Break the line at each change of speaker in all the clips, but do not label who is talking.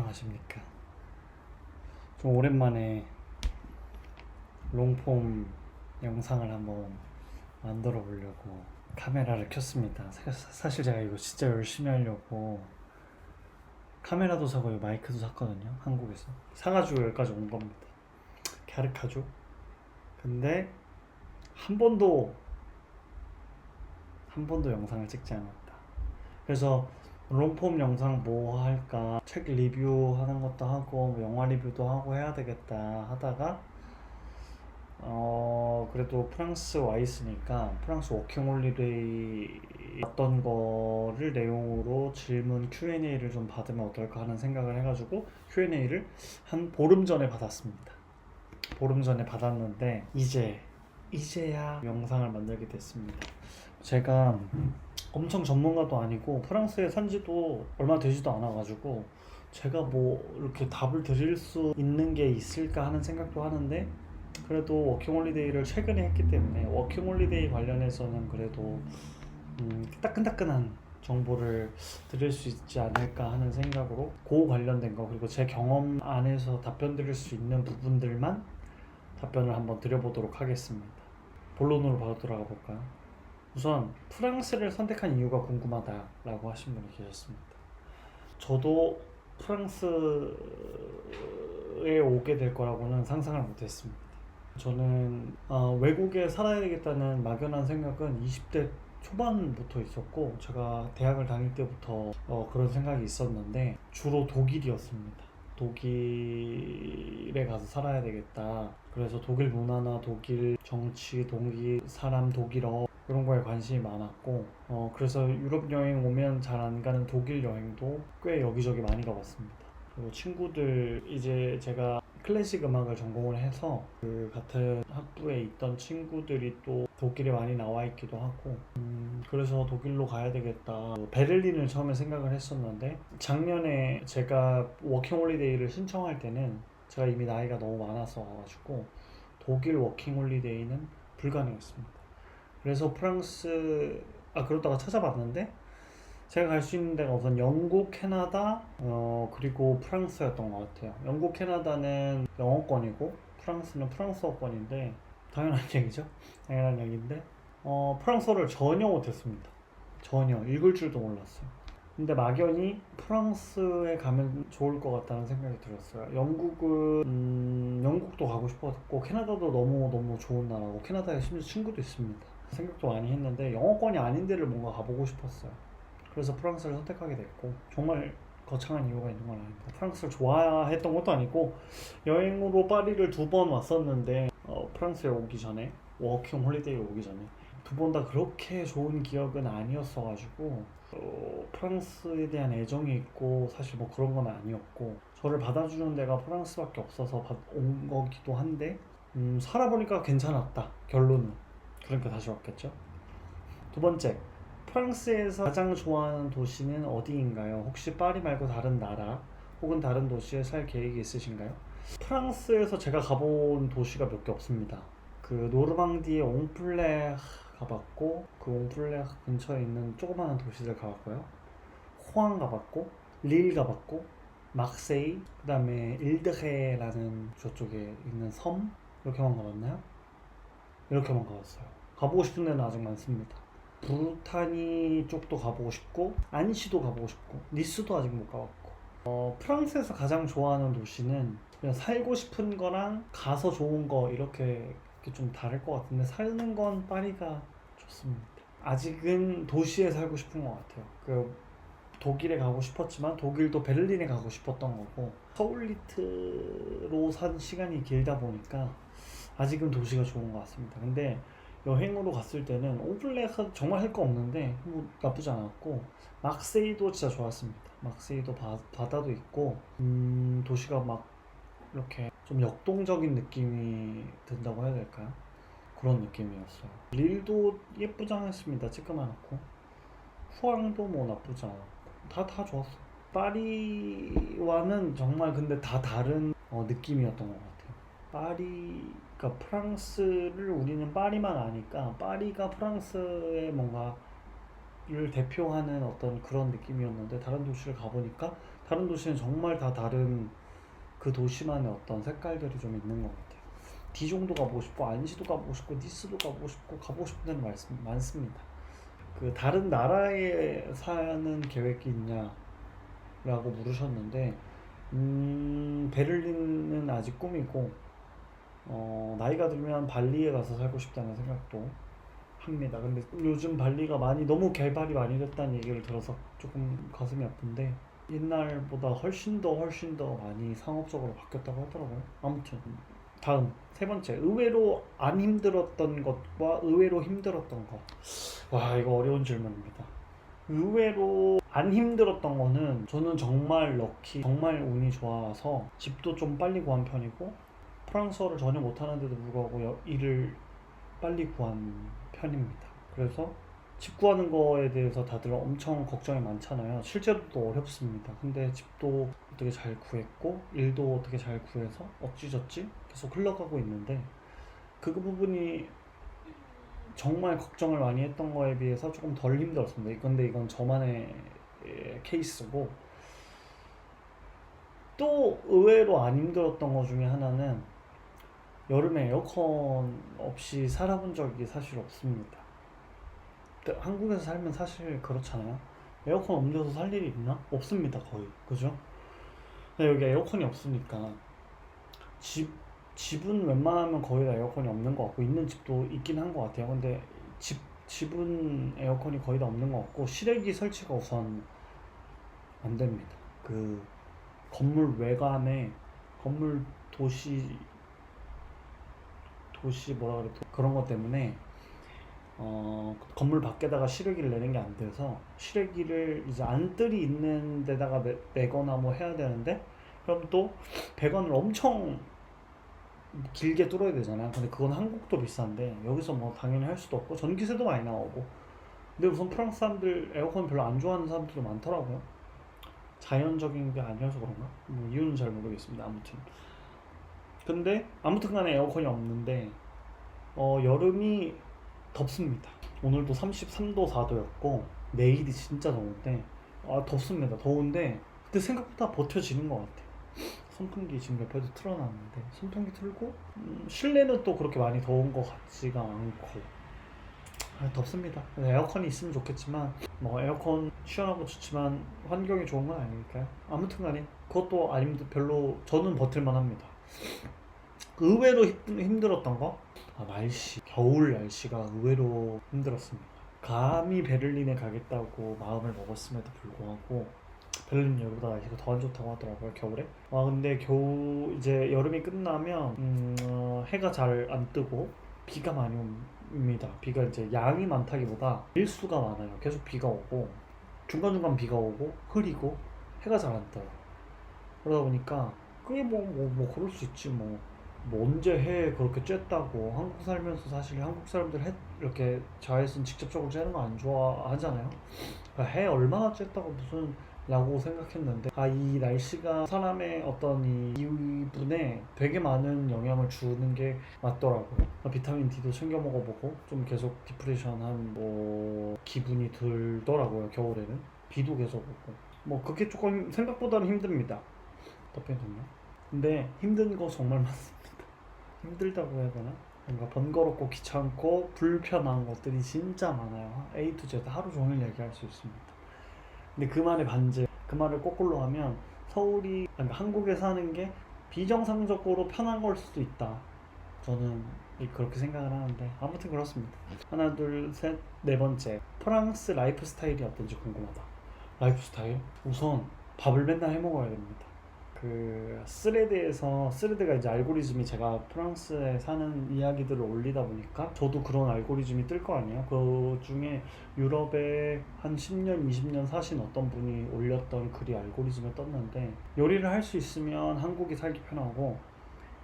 안녕하십니까. 좀 오랜만에 롱폼 영상을 한번 만들어 보려고 카메라를 켰습니다. 사실 제가 이거 진짜 열심히 하려고 카메라도 사고 마이크도 샀거든요. 한국에서 사가지고 여기까지 온 겁니다. 갸륵하죠. 근데 한 번도 한 번도 영상을 찍지 않았다. 그래서 롱폼 영상 뭐 할까, 책 리뷰하는 것도 하고 뭐 영화 리뷰도 하고 해야 되겠다 하다가 그래도 프랑스 와 있으니까 프랑스 워킹홀리데이 어떤 거를 내용으로 질문 Q&A를 좀 받으면 어떨까 하는 생각을 해가지고 Q&A를 한 보름 전에 받았습니다. 보름 전에 받았는데 이제야 영상을 만들게 됐습니다. 제가 엄청 전문가도 아니고 프랑스에 산 지도 얼마 되지도 않아가지고 제가 뭐 이렇게 답을 드릴 수 있는 게 있을까 하는 생각도 하는데, 그래도 워킹홀리데이를 최근에 했기 때문에 워킹홀리데이 관련해서는 그래도 따끈따끈한 정보를 드릴 수 있지 않을까 하는 생각으로 그 관련된 거, 그리고 제 경험 안에서 답변 드릴 수 있는 부분들만 답변을 한번 드려보도록 하겠습니다. 본론으로 바로 들어가 볼까요? 우선 프랑스를 선택한 이유가 궁금하다라고 하신 분이 계셨습니다. 저도 프랑스에 오게 될 거라고는 상상을 못했습니다. 저는 외국에 살아야 되겠다는 막연한 생각은 20대 초반부터 있었고, 제가 대학을 다닐 때부터 그런 생각이 있었는데 주로 독일이었습니다. 독일에 가서 살아야 되겠다. 그래서 독일 문화나 독일 정치, 독일 사람, 독일어 그런 거에 관심이 많았고, 그래서 유럽 여행 오면 잘 안 가는 독일 여행도 꽤 여기저기 많이 가봤습니다. 그리고 친구들, 이제 제가 클래식 음악을 전공을 해서 그 같은 학부에 있던 친구들이 또 독일에 많이 나와 있기도 하고, 그래서 독일로 가야 되겠다. 베를린을 처음에 생각을 했었는데 작년에 제가 워킹홀리데이를 신청할 때는 제가 이미 나이가 너무 많아서 가지고 독일 워킹홀리데이는 불가능했습니다. 그래서 프랑스, 그러다가 찾아봤는데 제가 갈 수 있는 데가 우선 영국, 캐나다, 그리고 프랑스였던 것 같아요. 영국, 캐나다는 영어권이고 프랑스는 프랑스어권인데 당연한 얘기죠. 당연한 얘기인데 프랑스어를 전혀 못했습니다. 전혀 읽을 줄도 몰랐어요. 근데 막연히 프랑스에 가면 좋을 것 같다는 생각이 들었어요. 영국도 가고 싶었고 캐나다도 너무 좋은 나라고 캐나다에 심지어 친구도 있습니다. 생각도 많이 했는데 영어권이 아닌 데를 뭔가 가보고 싶었어요. 그래서 프랑스를 선택하게 됐고, 정말 거창한 이유가 있는 건 아닙니다. 프랑스를 좋아했던 것도 아니고 여행으로 파리를 2번 왔었는데 프랑스에 오기 전에, 워킹 홀리데이 오기 전에 2번 다 그렇게 좋은 기억은 아니었어가지고 프랑스에 대한 애정이 있고 사실 뭐 그런 건 아니었고, 저를 받아주는 데가 프랑스밖에 없어서 온 거기도 한데 살아보니까 괜찮았다 결론은. 그러니까 다시 왔겠죠. 두 번째, 프랑스에서 가장 좋아하는 도시는 어디인가요? 혹시 파리 말고 다른 나라 혹은 다른 도시에 살 계획이 있으신가요? 프랑스에서 제가 가본 도시가 몇 개 없습니다. 그 노르망디의 옹플레 가봤고, 그 옹플레 근처에 있는 조그마한 도시들 가봤고요. 호앙 가봤고, 릴 가봤고, 막세이, 그 다음에 일드헤라는 저쪽에 있는 섬, 이렇게만 가봤나요? 이렇게만 가봤어요. 가보고 싶은 데는 아직 많습니다. 브루타니 쪽도 가보고 싶고, 안시도 가보고 싶고, 니스도 아직 못 가봤고. 프랑스에서 가장 좋아하는 도시는 그냥 살고 싶은 거랑 가서 좋은 거 이렇게 좀 다를 것 같은데, 사는 건 파리가 좋습니다. 아직은 도시에 살고 싶은 것 같아요. 독일에 가고 싶었지만 독일도 베를린에 가고 싶었던 거고, 서울리트로 산 시간이 길다 보니까 아직은 도시가 좋은 것 같습니다. 근데 여행으로 갔을 때는 오블레가 정말 할 거 없는데 뭐 나쁘지 않았고, 막세이도 진짜 좋았습니다. 막세이도 바다도 있고 도시가 막 이렇게 좀 역동적인 느낌이 든다고 해야 될까요? 그런 느낌이었어요. 릴도 예쁘지 않았습니다. 찌끄만하고. 후앙도 뭐 나쁘지 않았고 다 좋았어요. 파리와는 정말 근데 다 다른 느낌이었던 것 같아요. 파리가, 프랑스를 우리는 파리만 아니까 파리가 프랑스의 뭔가 도시를 대표하는 어떤 그런 느낌이었는데 다른 도시를 가보니까 다른 도시는 정말 다 다른 그 도시만의 어떤 색깔들이 좀 있는 것 같아요. 디종도 가보고 싶고 안시도 가보고 싶고 니스도 가보고 싶고 가보고 싶은 데는 많습니다. 그 다른 나라에 사는 계획이 있냐라고 물으셨는데 베를린은 아직 꿈이고 나이가 들면 발리에 가서 살고 싶다는 생각도 합니다. 근데 요즘 발리가 너무 개발이 많이 됐다는 얘기를 들어서 조금 가슴이 아픈데 옛날보다 훨씬 더 많이 상업적으로 바뀌었다고 하더라고요. 아무튼 다음 세 번째, 의외로 안 힘들었던 것과 의외로 힘들었던 것. 와, 이거 어려운 질문입니다. 의외로 안 힘들었던 거는 저는 정말 정말 운이 좋아서 집도 좀 빨리 구한 편이고 프랑스어를 전혀 못하는데도 불구하고 일을 빨리 구한 편입니다. 그래서 집 구하는 거에 대해서 다들 엄청 걱정이 많잖아요. 실제로도 어렵습니다. 근데 집도 어떻게 잘 구했고 일도 어떻게 잘 구해서 어찌저찌 계속 흘러가고 있는데 그 부분이 정말 걱정을 많이 했던 거에 비해서 조금 덜 힘들었습니다. 근데 이건 저만의 케이스고 또 의외로 안 힘들었던 것 중에 하나는 여름에 에어컨 없이 살아본 적이 사실 없습니다. 한국에서 살면 사실 그렇잖아요. 에어컨 없어서 살 일이 있나? 없습니다, 거의. 그죠? 근데 여기 에어컨이 없으니까 집, 집은 웬만하면 거의 다 에어컨이 없는 것 같고 있는 집도 있긴 한 것 같아요. 근데 집은 에어컨이 거의 다 없는 것 같고 실외기 설치가 우선 안 됩니다. 그 건물 외관에 건물 도시 뭐라 그래 그런 것 때문에 건물 밖에다가 실외기를 내는 게 안 돼서 실외기를 이제 안뜰이 있는 데다가 내거나 뭐 해야 되는데 그럼 또 배관을 엄청 길게 뚫어야 되잖아요. 근데 그건 한국도 비싼데 여기서 뭐 당연히 할 수도 없고 전기세도 많이 나오고 근데 우선 프랑스 사람들 에어컨 별로 안 좋아하는 사람들도 많더라고요. 자연적인 게 아니어서 그런가? 뭐 이유는 잘 모르겠습니다. 아무튼 근데 아무튼 간에 에어컨이 없는데 여름이 덥습니다. 오늘도 33도 4도였고 내일이 진짜 더운데 덥습니다. 더운데 근데 생각보다 버텨지는 것 같아요. 선풍기 지금 옆에도 틀어놨는데 선풍기 틀고 실내는 또 그렇게 많이 더운 것 같지가 않고 덥습니다. 에어컨이 있으면 좋겠지만 뭐 에어컨 시원하고 좋지만 환경이 좋은 건 아니니까요. 아무튼 간에 그것도 아닙니다. 별로 저는 버틸만 합니다. 의외로 힘들었던 거? 겨울 날씨가 의외로 힘들었습니다. 감히 베를린에 가겠다고 마음을 먹었음에도 불구하고 베를린 여기보다 날씨가 더 안 좋다고 하더라고요, 겨울에. 근데 이제 여름이 끝나면 해가 잘 안 뜨고 비가 많이 옵니다. 비가 이제 양이 많다기보다 일수가 많아요. 계속 비가 오고 중간중간 비가 오고 흐리고 해가 잘 안 떠요. 그러다 보니까 그게 뭐 그럴 수 있지 뭐 언제 해 그렇게 쬐다고 한국 살면서 사실 한국 사람들 해 이렇게 자외선 직접적으로 쬐는 거 안 좋아하잖아요. 해 얼마나 쬐다고 무슨 라고 생각했는데 이 날씨가 사람의 어떤 이 기분에 되게 많은 영향을 주는 게 맞더라고요. 비타민 D도 챙겨 먹어보고 좀 계속 디프레션한 뭐 기분이 들더라고요. 겨울에는 비도 계속 오고 뭐 그게 조금 생각보다는 힘듭니다. 답변은요. 근데 힘든 거 정말 많습니다. 힘들다고 해야 되나? 뭔가 번거롭고 귀찮고 불편한 것들이 진짜 많아요. A to Z 하루 종일 얘기할 수 있습니다. 근데 그 말의 반증, 그 말을 거꾸로 하면 한국에 사는 게 비정상적으로 편한 걸 수도 있다. 저는 그렇게 생각을 하는데 아무튼 그렇습니다. 하나, 둘, 셋, 네 번째. 프랑스 라이프 스타일이 어떤지 궁금하다. 라이프 스타일? 우선 밥을 맨날 해 먹어야 됩니다. 스레드가 이제 알고리즘이 제가 프랑스에 사는 이야기들을 올리다 보니까 저도 그런 알고리즘이 뜰 거 아니에요. 그 중에 유럽에 한 10년, 20년 사신 어떤 분이 올렸던 글이 알고리즘에 떴는데 요리를 할 수 있으면 한국이 살기 편하고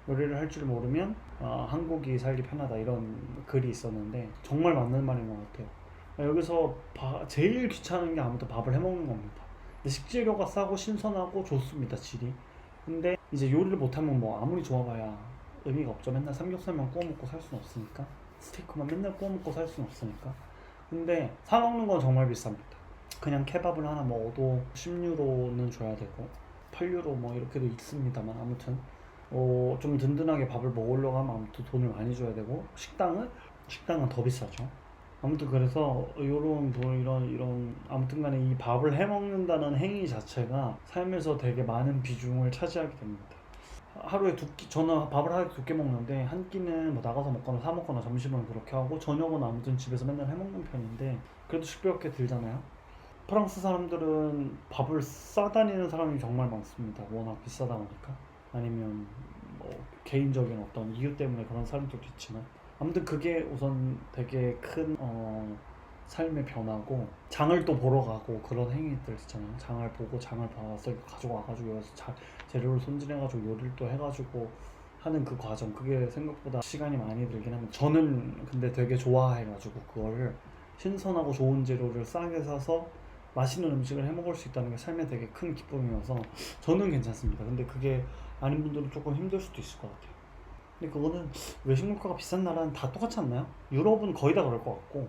요리를 할 줄 모르면 한국이 살기 편하다 이런 글이 있었는데 정말 맞는 말인 것 같아요. 여기서 제일 귀찮은 게 아무튼 밥을 해 먹는 겁니다. 식재료가 싸고 신선하고 좋습니다, 질이. 근데 이제 요리를 못하면 뭐 아무리 좋아봐야 의미가 없죠. 맨날 삼겹살만 구워 먹고 살 수는 없으니까 스테이크만 맨날 구워 먹고 살 수는 없으니까 근데 사 먹는 건 정말 비쌉니다. 그냥 케밥을 하나 먹어도 10유로는 줘야 되고 8유로 뭐 이렇게도 있습니다만, 아무튼 좀 든든하게 밥을 먹으려고 하면 아무튼 돈을 많이 줘야 되고, 식당은 더 비싸죠. 아무튼 그래서 이런 아무튼 간에 이 밥을 해 먹는다는 행위 자체가 삶에서 되게 많은 비중을 차지하게 됩니다. 하루에 저는 밥을 하루에 2끼 먹는데, 한 끼는 뭐 나가서 먹거나 사 먹거나 점심은 그렇게 하고, 저녁은 아무튼 집에서 맨날 해 먹는 편인데, 그래도 식비가 꽤 들잖아요. 프랑스 사람들은 밥을 싸다니는 사람이 정말 많습니다. 워낙 비싸다 보니까. 아니면 뭐 개인적인 어떤 이유 때문에 그런 사람들도 있지만, 아무튼 그게 우선 되게 큰 삶의 변화고, 장을 또 보러 가고 그런 행위들 있잖아요. 장을 보고 장을 봐서 가지고 와가지고 여기서 재료를 손질해가지고 요리를 또 해가지고 하는 그 과정, 그게 생각보다 시간이 많이 들긴 합니다. 저는 근데 되게 좋아해가지고 그거를, 신선하고 좋은 재료를 싸게 사서 맛있는 음식을 해 먹을 수 있다는 게 삶에 되게 큰 기쁨이어서 저는 괜찮습니다. 근데 그게 아닌 분들은 조금 힘들 수도 있을 것 같아요. 근데 그거는 외식 물가가 비싼 나라는 다 똑같지 않나요? 유럽은 거의 다 그럴 것 같고,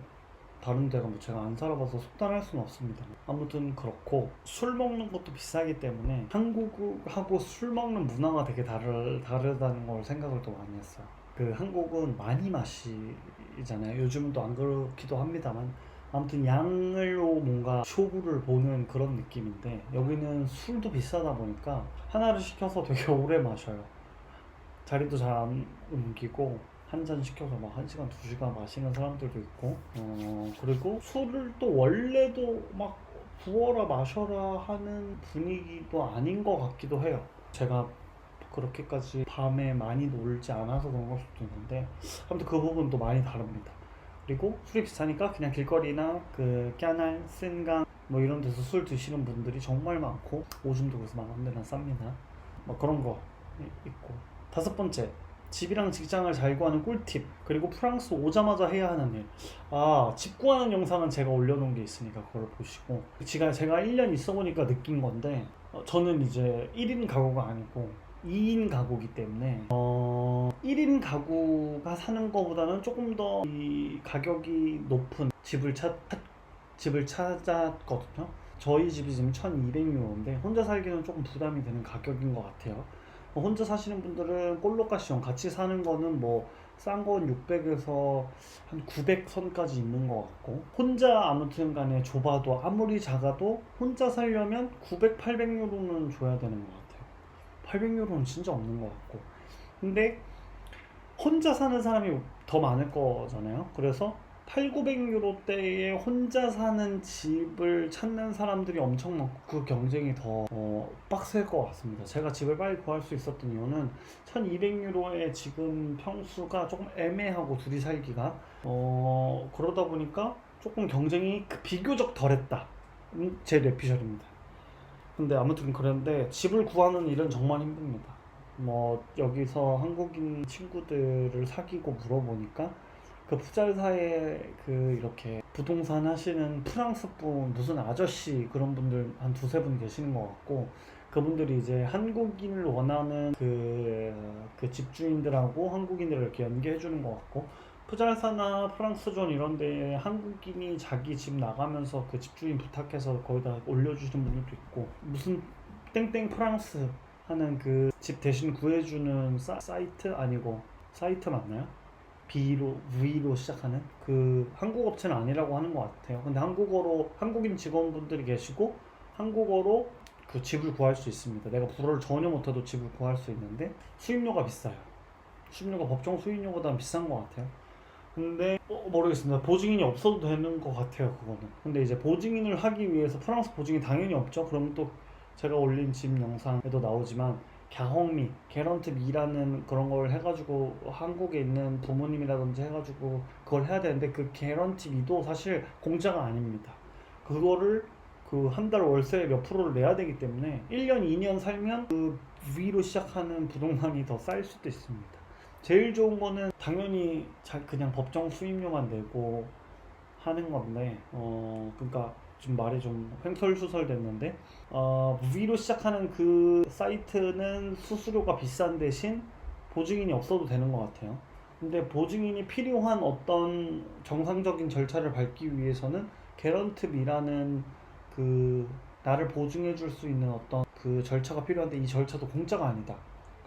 다른 데가 뭐 제가 안 살아봐서 속단할 수는 없습니다. 아무튼 그렇고, 술 먹는 것도 비싸기 때문에 한국하고 술 먹는 문화가 되게 다르다는 걸 생각을 또 많이 했어요. 그 한국은 많이 마시잖아요. 요즘은 또 안 그렇기도 합니다만, 아무튼 양을로 뭔가 쇼부를 보는 그런 느낌인데, 여기는 술도 비싸다 보니까 하나를 시켜서 되게 오래 마셔요. 자리도 잘 안 옮기고, 한 잔 시켜서 막 1시간, 2시간 마시는 사람들도 있고, 그리고 술을 또 원래도 막 부어라 마셔라 하는 분위기도 아닌 것 같기도 해요. 제가 그렇게까지 밤에 많이 놀지 않아서 그런 걸 수도 있는데, 아무튼 그 부분도 많이 다릅니다. 그리고 술이 비싸니까 그냥 길거리나 그 까날, 센강 뭐 이런 데서 술 드시는 분들이 정말 많고, 오줌도 그래서 많은 데는 쌉니다. 뭐 그런 거 있고. 5번째, 집이랑 직장을 잘 구하는 꿀팁, 그리고 프랑스 오자마자 해야 하는 일. 집 구하는 영상은 제가 올려놓은 게 있으니까 그걸 보시고, 제가 1년 있어 보니까 느낀 건데, 저는 이제 1인 가구가 아니고 2인 가구이기 때문에 1인 가구가 사는 것보다는 조금 더 이 가격이 높은 집을 찾았거든요. 저희 집이 지금 1200유로인데 혼자 살기는 조금 부담이 되는 가격인 것 같아요. 혼자 사시는 분들은 꼴로까시온 같이 사는 거는 뭐 싼 건 600에서 한 900선까지 있는 것 같고, 혼자 아무튼 간에 좁아도 아무리 작아도 혼자 살려면 900, 800유로는 줘야 되는 것 같아요. 800유로는 진짜 없는 것 같고. 근데 혼자 사는 사람이 더 많을 거잖아요. 그래서 8, 900유로대에 혼자 사는 집을 찾는 사람들이 엄청 많고, 그 경쟁이 더 빡셀 것 같습니다. 제가 집을 빨리 구할 수 있었던 이유는 1200유로의 지금 평수가 조금 애매하고, 둘이 살기가 그러다 보니까 조금 경쟁이 비교적 덜했다. 제 뇌피셜입니다. 근데 아무튼 그런데 집을 구하는 일은 정말 힘듭니다. 뭐 여기서 한국인 친구들을 사귀고 물어보니까, 그 풋살사에 그 이렇게 부동산 하시는 프랑스 분, 무슨 아저씨 그런 분들 한 2-3분 계시는 것 같고, 그분들이 이제 한국인을 원하는 그 집주인들하고 한국인들을 이렇게 연계해 주는 것 같고, 푸잘사나 프랑스존 이런 데 한국인이 자기 집 나가면서 그 집주인 부탁해서 거기다 올려주시는 분들도 있고, 무슨 땡땡 프랑스 하는 그 집 대신 구해주는 사이트 아니고, 사이트 맞나요? V로 시작하는 그 한국 업체는 아니라고 하는 것 같아요. 근데 한국어로 한국인 직원분들이 계시고, 한국어로 그 집을 구할 수 있습니다. 내가 불어를 전혀 못해도 집을 구할 수 있는데, 수입료가 비싸요. 수입료가 법정 수입료보다는 비싼 것 같아요. 근데 모르겠습니다. 보증인이 없어도 되는 것 같아요, 그거는. 근데 이제 보증인을 하기 위해서, 프랑스 보증이 당연히 없죠. 그럼 또 제가 올린 집 영상에도 나오지만, 갸홍미, 게런트미라는 그런 걸 해가지고 한국에 있는 부모님이라든지 해가지고 그걸 해야 되는데, 그 게런트미도 사실 공짜가 아닙니다. 그거를 그 한 달 월세 몇 프로를 내야 되기 때문에 1년, 2년 살면 그 V로 시작하는 부동산이 더 쌓일 수도 있습니다. 제일 좋은 거는 당연히 그냥 법정 수임료만 내고 하는 건데, 그러니까 좀 말이 좀 횡설수설 됐는데, V로 시작하는 그 사이트는 수수료가 비싼 대신 보증인이 없어도 되는 것 같아요. 근데 보증인이 필요한 어떤 정상적인 절차를 밟기 위해서는 개런트비라는 그 나를 보증해 줄 수 있는 어떤 그 절차가 필요한데 이 절차도 공짜가 아니다.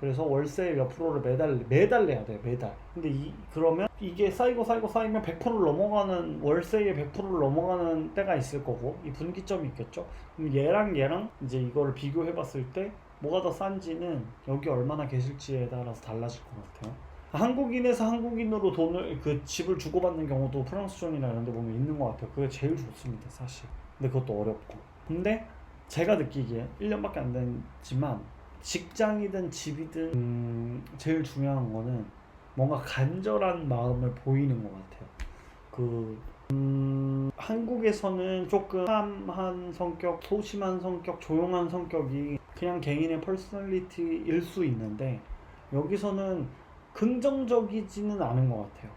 그래서 월세 몇 프로를 매달 내야 돼, 매달. 근데 그러면 이게 쌓이면 100%를 넘어가는, 월세의 100%를 넘어가는 때가 있을 거고, 이 분기점이 있겠죠. 그럼 얘랑 이제 이거를 비교해 봤을 때 뭐가 더 싼지는 여기 얼마나 계실지에 따라서 달라질 것 같아요. 한국인에서 한국인으로 그 집을 주고받는 경우도 프랑스존이나 이런 데 보면 있는 것 같아요. 그게 제일 좋습니다, 사실. 근데 그것도 어렵고. 근데 제가 느끼기에 1년밖에 안 됐지만 직장이든 집이든 제일 중요한 거는 뭔가 간절한 마음을 보이는 것 같아요. 한국에서는 조금 참한 성격, 소심한 성격, 조용한 성격이 그냥 개인의 퍼스널리티일 수 있는데 여기서는 긍정적이지는 않은 것 같아요.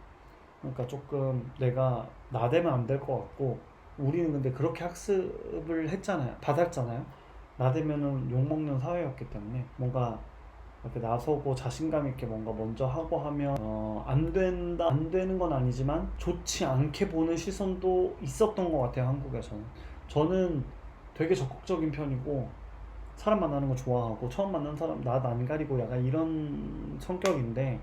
그러니까 조금 내가 나대면 안 될 것 같고, 우리는 근데 그렇게 학습을 받았잖아요. 나대면은 욕먹는 사회였기 때문에 뭔가 이렇게 나서고 자신감 있게 뭔가 먼저 하고 하면 안 되는 건 아니지만 좋지 않게 보는 시선도 있었던 것 같아요, 한국에서는. 저는 되게 적극적인 편이고 사람 만나는 거 좋아하고 처음 만난 사람 낯 안 가리고 약간 이런 성격인데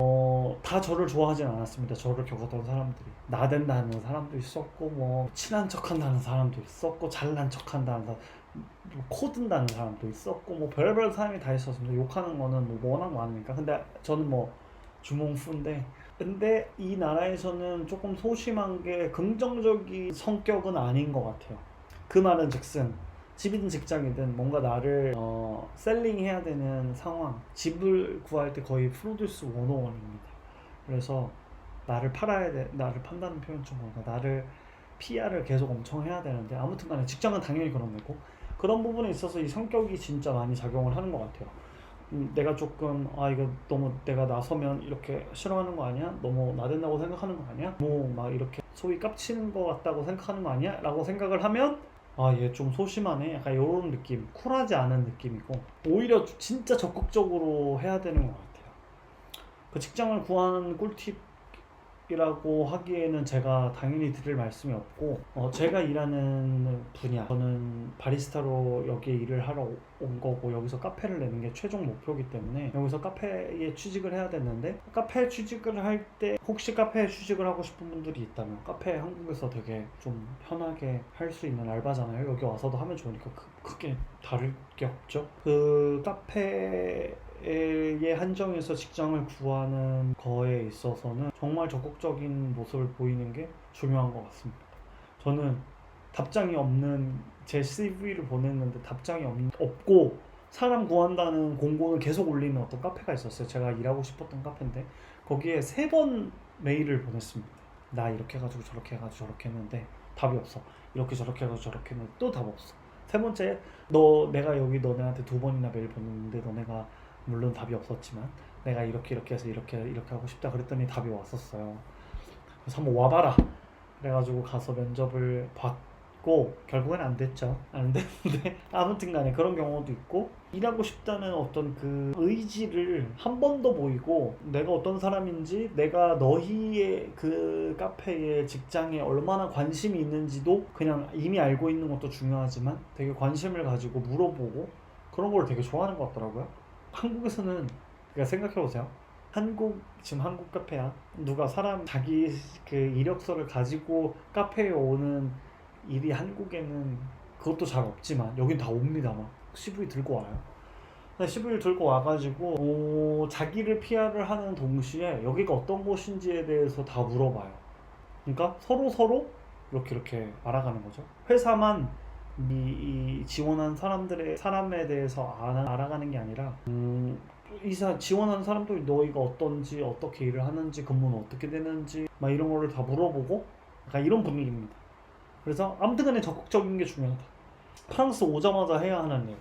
다 저를 좋아하진 않았습니다. 저를 겪었던 사람들이 나댄다는 사람도 있었고, 뭐 친한 척한다는 사람도 있었고, 잘난 척한다는 사람, 코든다는 사람도 있었고, 뭐 별별 사람이 다 있었습니다. 욕하는 거는 뭐 워낙 많으니까. 근데 저는 뭐 주몽후인데, 근데 이 나라에서는 조금 소심한 게 긍정적인 성격은 아닌 것 같아요. 그 말은 즉슨 집이든 직장이든 뭔가 나를 셀링해야 되는 상황, 집을 구할 때 거의 프로듀스 101입니다. 그래서 나를 판다는 표현 좀 뭔가 나를 PR을 계속 엄청 해야 되는데, 아무튼 간에 직장은 당연히 그런 거고, 그런 부분에 있어서 이 성격이 진짜 많이 작용을 하는 것 같아요. 내가 조금 이거 너무 내가 나서면 이렇게 싫어하는 거 아니야? 너무 나댄다고 생각하는 거 아니야? 뭐 막 이렇게 소위 깝치는 거 같다고 생각하는 거 아니야? 라고 생각을 하면 얘 좀 소심하네, 약간 이런 느낌, 쿨하지 않은 느낌이고, 오히려 진짜 적극적으로 해야 되는 것 같아요. 그 직장을 구하는 꿀팁이라고 하기에는 제가 당연히 드릴 말씀이 없고, 제가 일하는 분야, 저는 바리스타로 여기에 일을 하러 온 거고 여기서 카페를 내는 게 최종 목표이기 때문에 여기서 카페에 취직을 해야 됐는데, 카페에 취직을 할 때 혹시 카페에 취직을 하고 싶은 분들이 있다면, 카페 한국에서 되게 좀 편하게 할 수 있는 알바잖아요. 여기 와서도 하면 좋으니까 크게 다를 게 없죠. 그 카페에 한정해서 직장을 구하는 거에 있어서는 정말 적극적인 모습을 보이는 게 중요한 것 같습니다. 저는 답장이 없는 제 CV를 보냈는데 답장이 없고 사람 구한다는 공고는 계속 올리는 어떤 카페가 있었어요. 제가 일하고 싶었던 카페인데 거기에 3번 메일을 보냈습니다. 나 이렇게 해가지고 저렇게 해가지고 저렇게 했는데 답이 없어. 이렇게 저렇게 해가지고 저렇게 했는데 또 답 없어. 세 번째, 내가 여기 너네한테 2번이나 메일 보냈는데 너네가 물론 답이 없었지만 내가 이렇게 해서 이렇게 하고 싶다 그랬더니 답이 왔었어요. 그래서 한번 와봐라 그래가지고 가서 면접을 받고 결국엔 안 됐죠. 안 됐는데 아무튼 간에 그런 경우도 있고, 일하고 싶다는 어떤 그 의지를 한 번 더 보이고, 내가 어떤 사람인지, 내가 너희의 그 카페에 직장에 얼마나 관심이 있는지도 그냥 이미 알고 있는 것도 중요하지만 되게 관심을 가지고 물어보고 그런 걸 되게 좋아하는 것 같더라고요. 한국에서는, 그러니까 생각해보세요. 지금 한국 카페야. 누가 자기 그 이력서를 가지고 카페에 오는 일이 한국에는 그것도 잘 없지만 여긴 다 옵니다. 막 CV 들고 와요. CV를 들고 와가지고 자기를 PR을 하는 동시에 여기가 어떤 곳인지에 대해서 다 물어봐요. 그러니까 서로 이렇게 알아가는 거죠. 회사만 이 지원한 사람에 대해서 알아가는 게 아니라 지원하는 사람도 너희가 어떤지, 어떻게 일을 하는지, 근무는 어떻게 되는지 막 이런 거를 다 물어보고 약간 이런 분위기입니다. 그래서 아무튼 간에 적극적인 게 중요하다. 프랑스 오자마자 해야 하는 일,